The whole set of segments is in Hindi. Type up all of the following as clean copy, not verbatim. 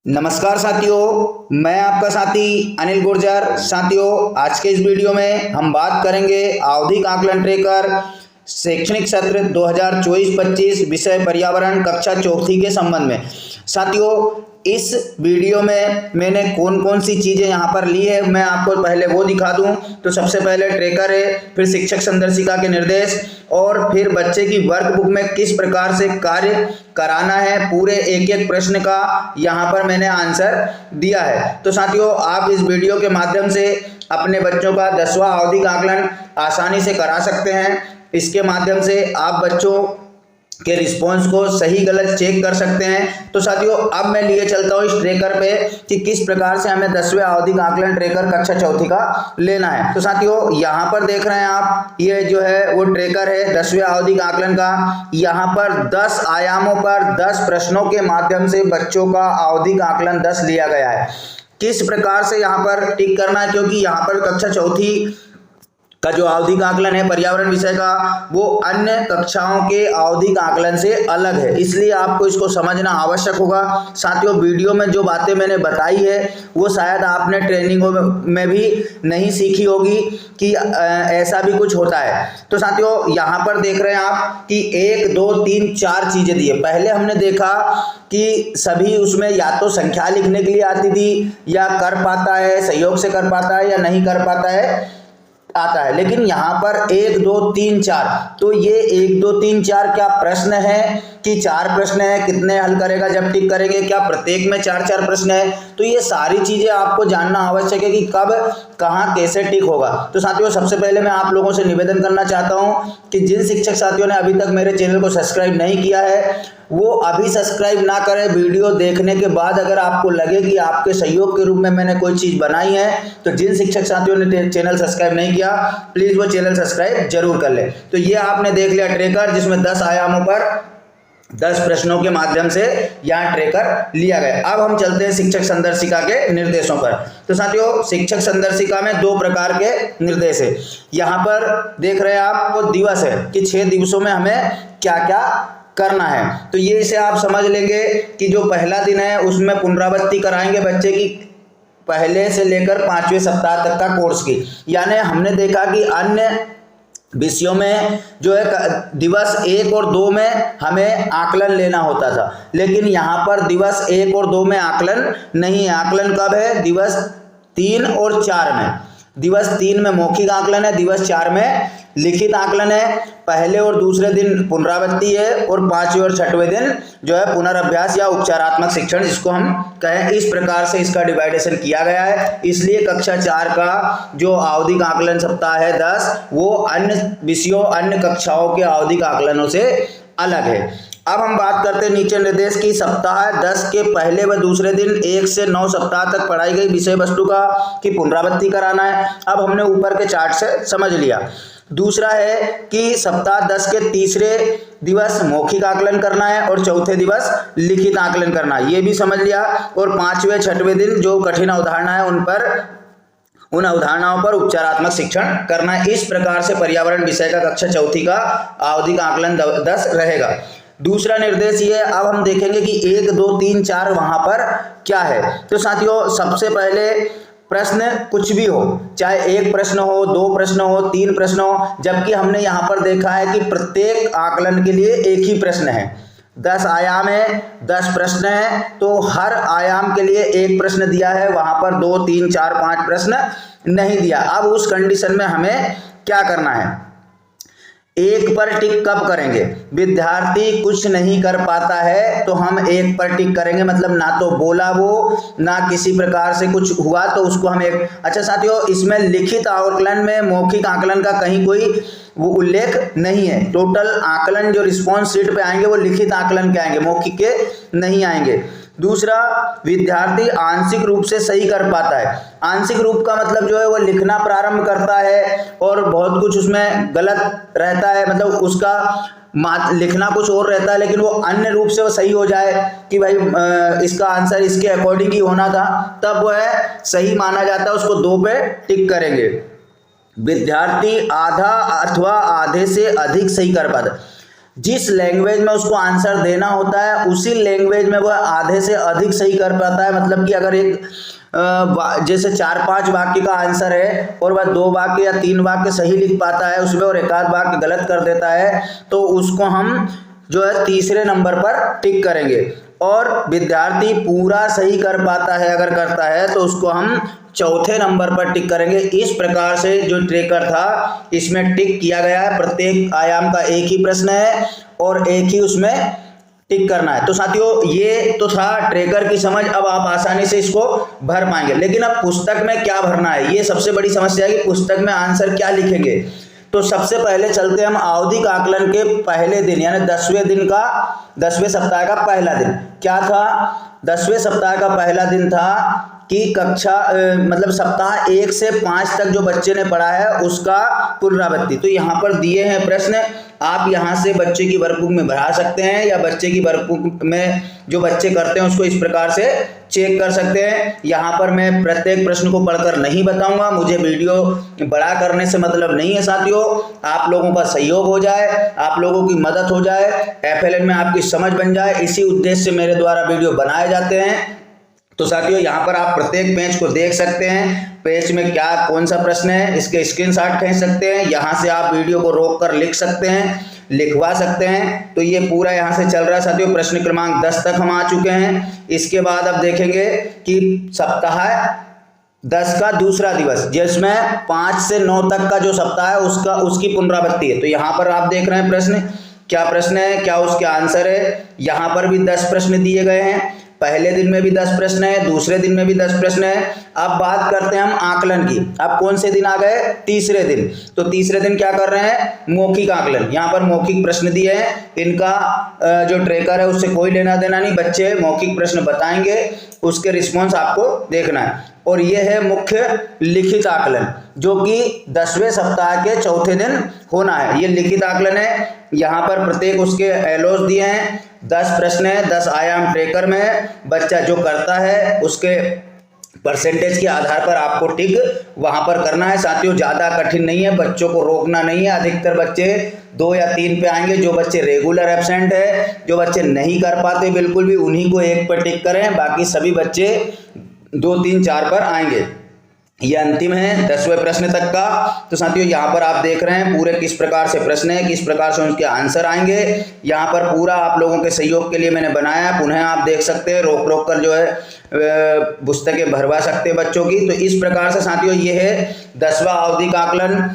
नमस्कार साथियों, मैं आपका साथी अनिल गुर्जर। साथियों, आज के इस वीडियो में हम बात करेंगे आवधिक आकलन ट्रेकर शैक्षणिक सत्र 2024-25 विषय पर्यावरण कक्षा चौथी के संबंध में। साथियों, इस वीडियो में मैंने कौन कौन सी चीज़ें यहाँ पर ली है मैं आपको पहले वो दिखा दूँ। तो सबसे पहले ट्रेकर है, फिर शिक्षक संदर्शिका के निर्देश और फिर बच्चे की वर्कबुक में किस प्रकार से कार्य कराना है, पूरे एक एक प्रश्न का यहाँ पर मैंने आंसर दिया है। तो साथियों, आप इस वीडियो के माध्यम से अपने बच्चों का 10वां आवधिक आकलन आसानी से करा सकते हैं। इसके माध्यम से आप बच्चों के रिस्पॉन्स को सही गलत चेक कर सकते हैं। तो साथियों, अब मैं लिए चलता हूँ इस ट्रेकर पे कि किस प्रकार से हमें 10वें आवधिक आकलन ट्रेकर कक्षा चौथी का लेना है। तो साथियों, यहाँ पर देख रहे हैं आप, ये जो है वो ट्रेकर है 10वें आवधिक आकलन का। यहाँ पर 10 आयामों पर 10 प्रश्नों के माध्यम से बच्चों का आवधिक आकलन 10 लिया गया है। किस प्रकार से यहाँ पर टिक करना है, क्योंकि यहाँ पर कक्षा चौथी का जो आवधिक आकलन है पर्यावरण विषय का, वो अन्य कक्षाओं के आवधिक आकलन से अलग है, इसलिए आपको इसको समझना आवश्यक होगा। साथियों, वीडियो में जो बातें मैंने बताई है वो शायद आपने ट्रेनिंगों में भी नहीं सीखी होगी कि ऐसा भी कुछ होता है। तो साथियों, यहाँ पर देख रहे हैं आप कि 1 2 3 4 चीजें दी है। पहले हमने देखा कि सभी उसमें या तो संख्या लिखने के लिए आती थी, या कर पाता है, सहयोग से कर पाता है, या नहीं कर पाता है आता है। लेकिन यहाँ पर 1 2 3 4, तो ये 1 2 3 4 क्या प्रश्न है कि 4 प्रश्न है, कितने हल करेगा जब टिक करेंगे, क्या प्रत्येक में 4 प्रश्न है। तो ये सारी चीजें आपको जानना आवश्यक है कि कब कहाँ कैसे टिक होगा। तो साथियों, सबसे पहले मैं आप लोगों से निवेदन करना चाहता हूँ कि जिन शिक्षक साथियों ने अभी तक मेरे चैनल को सब्सक्राइब नहीं किया है वो अभी सब्सक्राइब ना करें। वीडियो देखने के बाद अगर आपको लगे कि आपके सहयोग के रूप में मैंने कोई चीज़ बनाई है, तो जिन शिक्षक साथियों ने चैनल सब्सक्राइब नहीं किया प्लीज़ वो चैनल सब्सक्राइब जरूर कर ले। तो ये आपने देख लिया ट्रेकर, जिसमें 10 आयामों पर 10 प्रश्नों के माध्यम से यहाँ ट्रेकर लिया गया। अब हम चलते हैं शिक्षक संदर्शिका के निर्देशों पर। तो साथियों, शिक्षक संदर्शिका में 2 प्रकार के निर्देश है। यहाँ पर देख रहे हैं आप, वो दिवस है कि 6 दिवसों में हमें क्या क्या करना है। तो ये इसे आप समझ लेंगे कि जो पहला दिन है उसमें पुनरावृत्ति कराएंगे बच्चे की पहले से लेकर 5वें सप्ताह तक का कोर्स की। यानी हमने देखा कि अन्य विषयों में जो है दिवस 1 और 2 में हमें आकलन लेना होता था, लेकिन यहाँ पर दिवस 1 और 2 में आकलन नहीं है। आकलन कब है? दिवस 3 और 4 में। दिवस 3 में मौखिक आकलन है, दिवस 4 में लिखित आकलन है। पहले और दूसरे दिन पुनरावृत्ति है और 5वें और 6वें दिन जो है पुनर्अभ्यास या उपचारात्मक शिक्षण जिसको हम कहें। इस प्रकार से इसका डिवाइडेशन किया गया है। इसलिए कक्षा 4 का जो आवधिक आकलन सप्ताह है 10, वो अन्य विषयों अन्य कक्षाओं के आवधिक आकलनों से अलग है। अब हम बात करते हैं नीचे निर्देश की। सप्ताह 10 के पहले व दूसरे दिन 1 से 9 सप्ताह तक पढ़ाई गई विषय वस्तु का की पुनरावृत्ति कराना है। अब हमने ऊपर के चार्ट से समझ लिया। दूसरा है कि सप्ताह 10 के तीसरे दिवस मौखिक आकलन करना है और चौथे दिवस लिखित आकलन करना है, ये भी समझ लिया। और 5वें 6वें दिन जो कठिन अवधारणा है उन अवधारणाओं पर उपचारात्मक शिक्षण करना है। इस प्रकार से पर्यावरण विषय का कक्षा चौथी का आवधिक आकलन 10 रहेगा। दूसरा निर्देश ये, अब हम देखेंगे कि 1 2 3 4 वहां पर क्या है। तो साथियों, सबसे पहले प्रश्न कुछ भी हो, चाहे 1 प्रश्न हो, 2 प्रश्न हो, 3 प्रश्न हो, जबकि हमने यहाँ पर देखा है कि प्रत्येक आकलन के लिए एक ही प्रश्न है। 10 आयाम है, 10 प्रश्न है, तो हर आयाम के लिए एक प्रश्न दिया है, वहां पर 2 3 4 5 प्रश्न नहीं दिया। अब उस कंडीशन में हमें क्या करना है? 1 पर टिक कब करेंगे? विद्यार्थी कुछ नहीं कर पाता है तो हम 1 पर टिक करेंगे, मतलब ना तो बोला वो, ना किसी प्रकार से कुछ हुआ तो उसको हम 1। अच्छा साथियों, इसमें लिखित आकलन में मौखिक आकलन का कहीं कोई वो उल्लेख नहीं है। टोटल आकलन जो रिस्पॉन्स शीट पे आएंगे वो लिखित आकलन के आएंगे, मौखिक के नहीं आएंगे। दूसरा, विद्यार्थी आंशिक रूप से सही कर पाता है। आंशिक रूप का मतलब जो है वो लिखना प्रारंभ करता है और बहुत कुछ उसमें गलत रहता है, मतलब उसका लिखना कुछ और रहता है, लेकिन वो अन्य रूप से वो सही हो जाए कि भाई इसका आंसर इसके अकॉर्डिंग ही होना था, तब वो है सही माना जाता है, उसको 2 पे टिक करेंगे। विद्यार्थी आधा अथवा आधे से अधिक सही कर पाता है। जिस लैंग्वेज में उसको आंसर देना होता है उसी लैंग्वेज में वह आधे से अधिक सही कर पाता है। मतलब कि अगर एक जैसे 4-5 वाक्य का आंसर है और वह 2 वाक्य या 3 वाक्य सही लिख पाता है उसमें और एक आध वाक्य गलत कर देता है, तो उसको हम जो है तीसरे नंबर पर टिक करेंगे। और विद्यार्थी पूरा सही कर पाता है अगर करता है तो उसको हम चौथे नंबर पर टिक करेंगे। इस प्रकार से जो ट्रेकर था इसमें टिक किया गया है। प्रत्येक आयाम का एक ही प्रश्न है और एक ही उसमें टिक करना है। तो साथियों ये तो था ट्रेकर की समझ, अब आप आसानी से इसको भर पाएंगे। लेकिन अब पुस्तक में क्या भरना है, ये सबसे बड़ी समस्या है कि पुस्तक में आंसर क्या लिखेंगे। तो सबसे पहले चलते हम आवधिक आकलन के पहले दिन यानी 10वें सप्ताह का पहला दिन। क्या था? 10वें सप्ताह का पहला दिन था कि कक्षा मतलब सप्ताह 1 से 5 तक जो बच्चे ने पढ़ा है उसका पुनरावृत्ति। तो यहाँ पर दिए हैं प्रश्न, आप यहाँ से बच्चे की वर्कबुक में भरा सकते हैं या बच्चे की वर्कबुक में जो बच्चे करते हैं उसको इस प्रकार से चेक कर सकते हैं। यहाँ पर मैं प्रत्येक प्रश्न को पढ़कर नहीं बताऊंगा, मुझे वीडियो बड़ा करने से मतलब नहीं है साथियों। आप लोगों का सहयोग हो जाए, आप लोगों की मदद हो जाए, FLN में आपकी समझ बन जाए, इसी उद्देश्य से मेरे द्वारा वीडियो बनाए जाते हैं। तो साथियों यहाँ पर आप प्रत्येक पेज को देख सकते हैं, पेज में क्या कौन सा प्रश्न है इसके स्क्रीनशॉट खींच सकते हैं। यहाँ से आप वीडियो को रोक कर लिख सकते हैं, लिखवा सकते हैं। तो ये पूरा यहाँ से चल रहा है साथियों। प्रश्न क्रमांक 10 तक हम आ चुके हैं। इसके बाद अब देखेंगे कि सप्ताह 10 का दूसरा दिवस जिसमें 5 से 9 तक का जो सप्ताह है उसकी पुनरावृत्ति है। तो यहाँ पर आप देख रहे हैं प्रश्न, क्या प्रश्न है, क्या उसके आंसर है। यहाँ पर भी 10 प्रश्न दिए गए हैं। पहले दिन में भी 10 प्रश्न है, दूसरे दिन में भी 10 प्रश्न है। अब बात करते हैं हम आकलन की। अब कौन से दिन आ गए? तीसरे दिन। तो तीसरे दिन क्या कर रहे हैं? मौखिक आकलन। यहाँ पर मौखिक प्रश्न दिए हैं, इनका जो ट्रेकर है उससे कोई लेना देना नहीं। बच्चे मौखिक प्रश्न बताएंगे, उसके रिस्पॉन्स आपको देखना है। और यह है मुख्य लिखित आकलन जो कि 10वें सप्ताह के चौथे दिन होना है। ये लिखित आकलन है। यहाँ पर प्रत्येक उसके एलोस दिए हैं, 10 प्रश्न है, 10 आयाम ट्रेकर में है। बच्चा जो करता है उसके परसेंटेज के आधार पर आपको टिक वहां पर करना है। साथियों ज़्यादा कठिन नहीं है, बच्चों को रोकना नहीं है। अधिकतर बच्चे 2 या 3 पे आएंगे। जो बच्चे रेगुलर एब्सेंट है, जो बच्चे नहीं कर पाते बिल्कुल भी, उन्हीं को 1 पर टिक करें। बाकी सभी बच्चे 2, 3, 4 पर आएंगे। ये अंतिम है 10वें प्रश्न तक का। तो साथियों यहाँ पर आप देख रहे हैं पूरे किस प्रकार से प्रश्न है, किस प्रकार से उनके आंसर आएंगे। यहाँ पर पूरा आप लोगों के सहयोग के लिए मैंने बनाया है, पुनः आप देख सकते हैं, रोक रोक कर जो है पुस्तकें भरवा सकते हैं बच्चों की। तो इस प्रकार से साथियों ये है 10वां आवधिक आकलन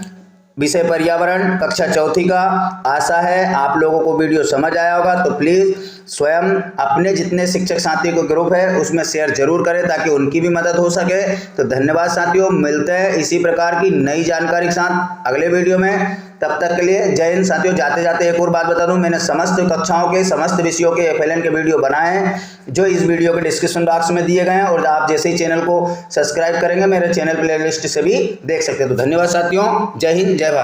विषय पर्यावरण कक्षा चौथी का। आशा है आप लोगों को वीडियो समझ आया होगा। तो प्लीज़ स्वयं अपने जितने शिक्षक साथी को ग्रुप है उसमें शेयर जरूर करें ताकि उनकी भी मदद हो सके। तो धन्यवाद साथियों, मिलते हैं इसी प्रकार की नई जानकारी के साथ अगले वीडियो में। तब तक के लिए जय हिंद साथियों। जाते जाते एक और बात बता दूं, मैंने समस्त कक्षाओं के समस्त विषयों के FLN के वीडियो बनाए हैं जो इस वीडियो के डिस्क्रिप्शन बॉक्स में दिए गए हैं। और आप जैसे ही चैनल को सब्सक्राइब करेंगे मेरे चैनल प्लेलिस्ट से भी देख सकते हैं। तो धन्यवाद साथियों, जय हिंद, जय भारत।